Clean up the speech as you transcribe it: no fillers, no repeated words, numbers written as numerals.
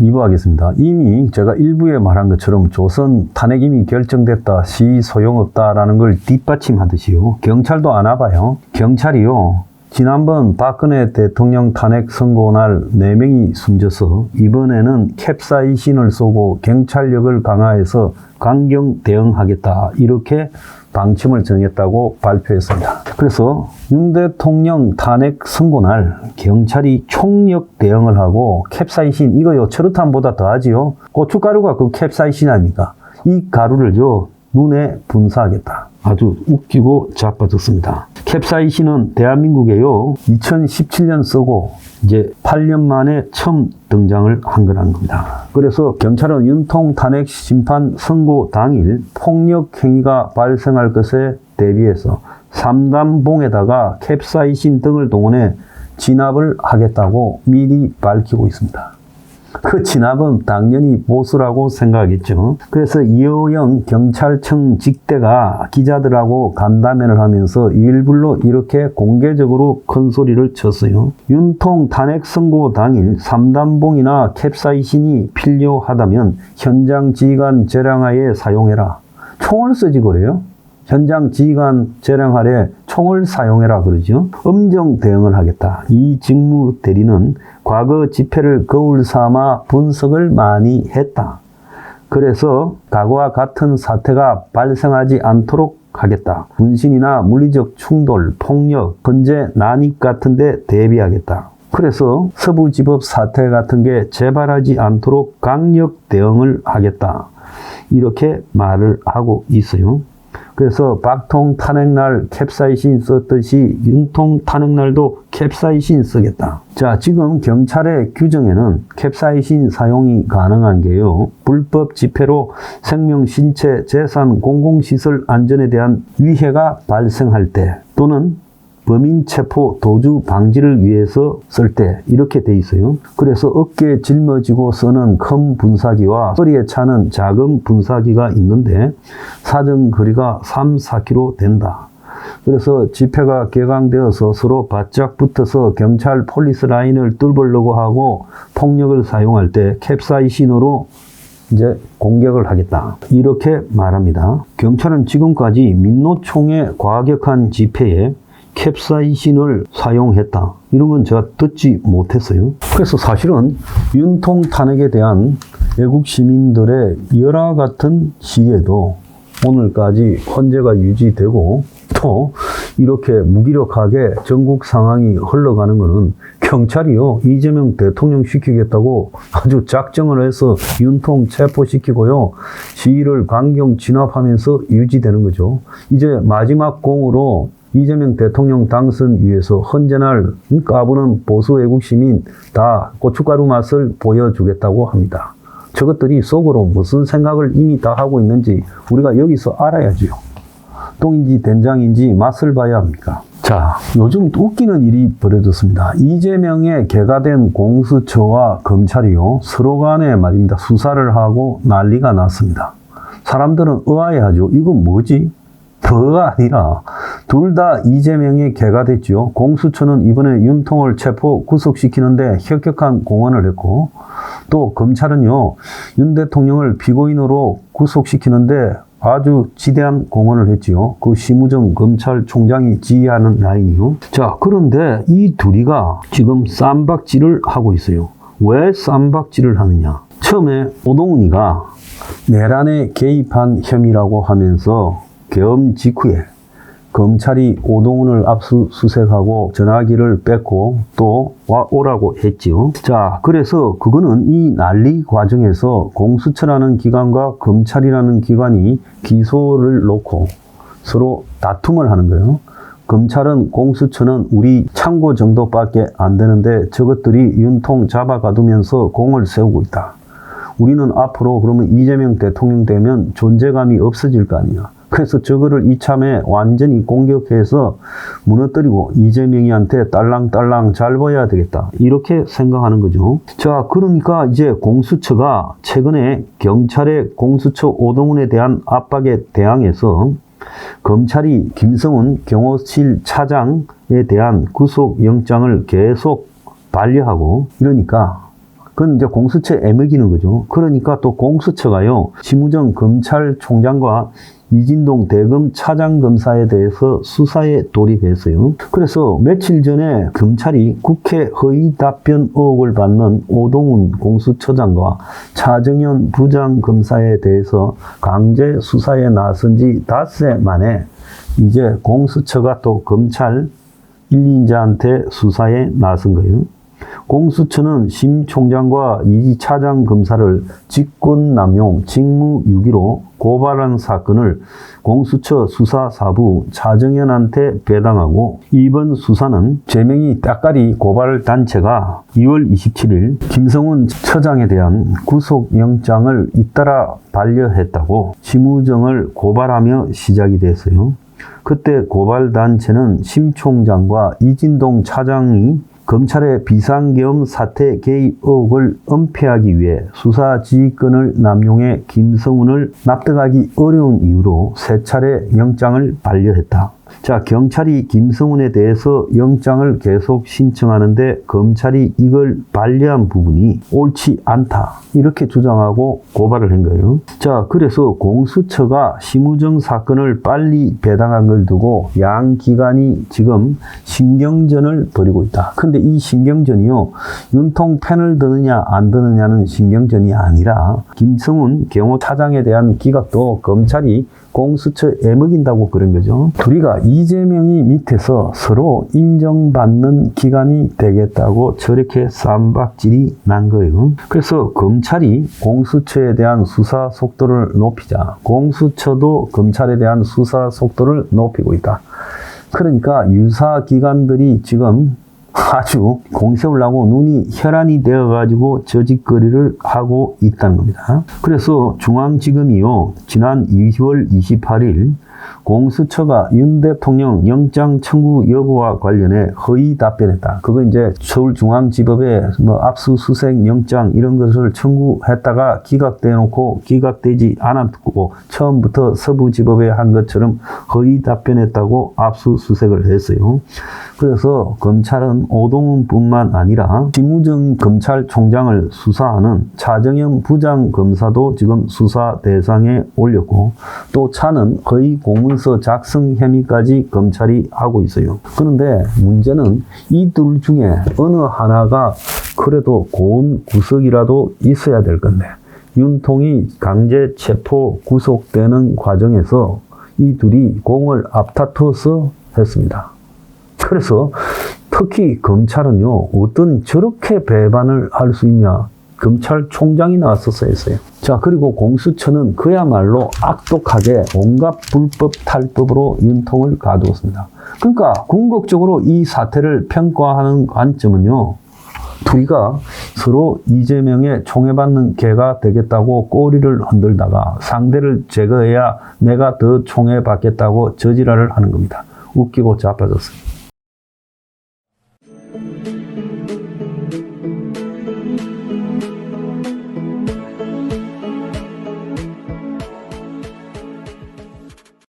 2부 하겠습니다. 이미 제가 1부에 말한 것처럼 조선 탄핵 이미 결정됐다, 시 소용없다라는 걸 뒷받침하듯이요. 경찰도 안 와봐요. 경찰이요. 지난번 박근혜 대통령 탄핵 선고 날 4명이 숨져서 이번에는 캡사이신을 쏘고 경찰력을 강화해서 강경 대응하겠다, 이렇게 방침을 정했다고 발표했습니다. 그래서 윤 대통령 탄핵 선고 날 경찰이 총력 대응을 하고 캡사이신, 이거요 철우탄보다 더하지요. 고춧가루가 그 캡사이신 아닙니까? 이 가루를요 눈에 분사하겠다. 아주 웃기고 자빠졌습니다. 캡사이신은 대한민국에요 2017년 쓰고 이제 8년 만에 처음 등장을 한 거란 겁니다. 그래서 경찰은 윤통 탄핵 심판 선고 당일 폭력 행위가 발생할 것에 대비해서 3단봉에다가 캡사이신 등을 동원해 진압을 하겠다고 미리 밝히고 있습니다. 그 진압은 당연히 보수라고 생각하겠죠. 그래서 이호영 경찰청 직대가 기자들하고 간담회를 하면서 일부러 이렇게 공개적으로 큰 소리를 쳤어요. 윤통 탄핵 선고 당일 3단봉이나 캡사이신이 필요하다면 현장 지휘관 재량하에 사용해라. 총을 쓰지 그래요. 현장 지휘관 재량하에 총을 사용해라 그러죠. 엄정 대응을 하겠다. 이 직무 대리는 과거 집회를 거울 삼아 분석을 많이 했다. 그래서 과거와 같은 사태가 발생하지 않도록 하겠다. 분신이나 물리적 충돌, 폭력, 헌재, 난입 같은 데 대비하겠다. 그래서 서부지법 사태 같은 게 재발하지 않도록 강력 대응을 하겠다. 이렇게 말을 하고 있어요. 그래서 박통 탄핵날 캡사이신 썼듯이 윤통 탄핵날도 캡사이신 쓰겠다. 자, 지금 경찰의 규정에는 캡사이신 사용이 가능한 게요, 불법 집회로 생명, 신체, 재산, 공공시설 안전에 대한 위해가 발생할 때 또는 범인 체포, 도주 방지를 위해서 쓸 때 이렇게 돼 있어요. 그래서 어깨에 짊어지고 쓰는 큰 분사기와 허리에 차는 작은 분사기가 있는데 사정 거리가 3, 4km 된다. 그래서 집회가 개강되어서 서로 바짝 붙어서 경찰 폴리스 라인을 뚫으려고 하고 폭력을 사용할 때 캡사이신으로 이제 공격을 하겠다. 이렇게 말합니다. 경찰은 지금까지 민노총의 과격한 집회에 캡사이신을 사용했다, 이런 건 제가 듣지 못했어요. 그래서 사실은 윤통 탄핵에 대한 애국 시민들의 열화 같은 시에도 오늘까지 헌재가 유지되고 또 이렇게 무기력하게 전국 상황이 흘러가는 것은 경찰이요 이재명 대통령 시키겠다고 아주 작정을 해서 윤통 체포시키고요 시위를 강경 진압하면서 유지되는 거죠. 이제 마지막 공으로 이재명 대통령 당선 위해서 헌재날 까부는 보수 애국 시민 다 고춧가루 맛을 보여주겠다고 합니다. 저것들이 속으로 무슨 생각을 이미 다 하고 있는지 우리가 여기서 알아야지요. 똥인지 된장인지 맛을 봐야 합니까? 자, 요즘 웃기는 일이 벌어졌습니다. 이재명의 개가된 공수처와 검찰이요 서로 간에 말입니다 수사를 하고 난리가 났습니다. 사람들은 의아해하죠. 이건 뭐지? 더가 아니라 둘 다 이재명의 개가 됐죠. 공수처는 이번에 윤통을 체포 구속시키는데 혁혁한 공헌을 했고 또 검찰은요 윤 대통령을 피고인으로 구속시키는데 아주 지대한 공헌을 했지요. 그 심우정 검찰총장이 지휘하는 라인이요. 자, 그런데 이 둘이가 지금 쌈박질을 하고 있어요. 왜 쌈박질을 하느냐? 처음에 오동훈이가 내란에 개입한 혐의라고 하면서 계엄 직후에 검찰이 오동훈을 압수수색하고 전화기를 뺏고 또 오라고 했지요. 자, 그래서 그거는 이 난리 과정에서 공수처라는 기관과 검찰이라는 기관이 기소를 놓고 서로 다툼을 하는 거예요. 검찰은 공수처는 우리 참고 정도밖에 안 되는데 저것들이 윤통 잡아가두면서 공을 세우고 있다. 우리는 앞으로 그러면 이재명 대통령 되면 존재감이 없어질 거 아니야. 그래서 저거를 이참에 완전히 공격해서 무너뜨리고 이재명이한테 딸랑딸랑 잘 보여야 되겠다. 이렇게 생각하는 거죠. 자, 그러니까 이제 공수처가 최근에 경찰의 공수처 오동훈에 대한 압박에 대항해서 검찰이 김성훈 경호실 차장에 대한 구속영장을 계속 반려하고 이러니까 그건 이제 공수처에 애먹이는 거죠. 그러니까 또 공수처가요, 심우정 검찰총장과 이진동 대검 차장검사에 대해서 수사에 돌입했어요. 그래서 며칠 전에 검찰이 국회 허위 답변 의혹을 받는 오동훈 공수처장과 차정현 부장검사에 대해서 강제 수사에 나선 지 닷새 만에 이제 공수처가 또 검찰 1, 2인자한테 수사에 나선 거예요. 공수처는 심 총장과 이 차장 검사를 직권남용, 직무유기로 고발한 사건을 공수처 수사사부 차정현한테 배당하고, 이번 수사는 제명이 따까리 고발 단체가 2월 27일 김성훈 처장에 대한 구속영장을 잇따라 반려했다고 심우정을 고발하며 시작이 됐어요. 그때 고발단체는 심 총장과 이진동 차장이 검찰의 비상계엄 사태 개입 의혹을 은폐하기 위해 수사지휘권을 남용해 김성훈을 납득하기 어려운 이유로 세 차례 영장을 반려했다. 자, 경찰이 김성훈에 대해서 영장을 계속 신청하는데 검찰이 이걸 반려한 부분이 옳지 않다, 이렇게 주장하고 고발을 한 거예요. 자, 그래서 공수처가 심우정 사건을 빨리 배당한 걸 두고 양 기관이 지금 신경전을 벌이고 있다. 근데 이 신경전이요, 윤통 펜을 드느냐 안 드느냐는 신경전이 아니라 김성훈 경호차장에 대한 기각도 검찰이 공수처에 애먹인다고 그런 거죠. 둘이가 이재명이 밑에서 서로 인정받는 기관이 되겠다고 저렇게 쌈박질이 난 거예요. 그래서 검찰이 공수처에 대한 수사 속도를 높이자 공수처도 검찰에 대한 수사 속도를 높이고 있다. 그러니까 유사기관들이 지금 아주 공세우려고 눈이 혈안이 되어가지고 저짓거리를 하고 있다는 겁니다. 그래서 중앙지검이요, 지난 2월 28일 공수처가 윤 대통령 영장 청구 여부와 관련해 허위 답변했다. 그거 이제 서울중앙지법에 압수수색 영장 이런 것을 청구했다가 기각돼 놓고 기각되지 않았고 처음부터 서부지법에 한 것처럼 허위 답변했다고 압수수색을 했어요. 그래서 검찰은 오동훈뿐만 아니라 심우정 검찰총장을 수사하는 차정현 부장검사도 지금 수사 대상에 올렸고, 또 차는 거의 공문서 작성 혐의까지 검찰이 하고 있어요. 그런데 문제는 이 둘 중에 어느 하나가 그래도 고운 구석이라도 있어야 될 건데, 윤통이 강제 체포 구속되는 과정에서 이 둘이 공을 앞다퉈서 했습니다. 그래서 특히 검찰은요, 어떤 저렇게 배반을 할 수 있냐, 검찰총장이 나왔어서 했어요. 자, 그리고 공수처는 그야말로 악독하게 온갖 불법 탈법으로 윤통을 가두었습니다. 그러니까 궁극적으로 이 사태를 평가하는 관점은요, 둘이가 서로 이재명의 총애받는 개가 되겠다고 꼬리를 흔들다가 상대를 제거해야 내가 더 총애받겠다고 저지랄을 하는 겁니다. 웃기고 자빠졌어요.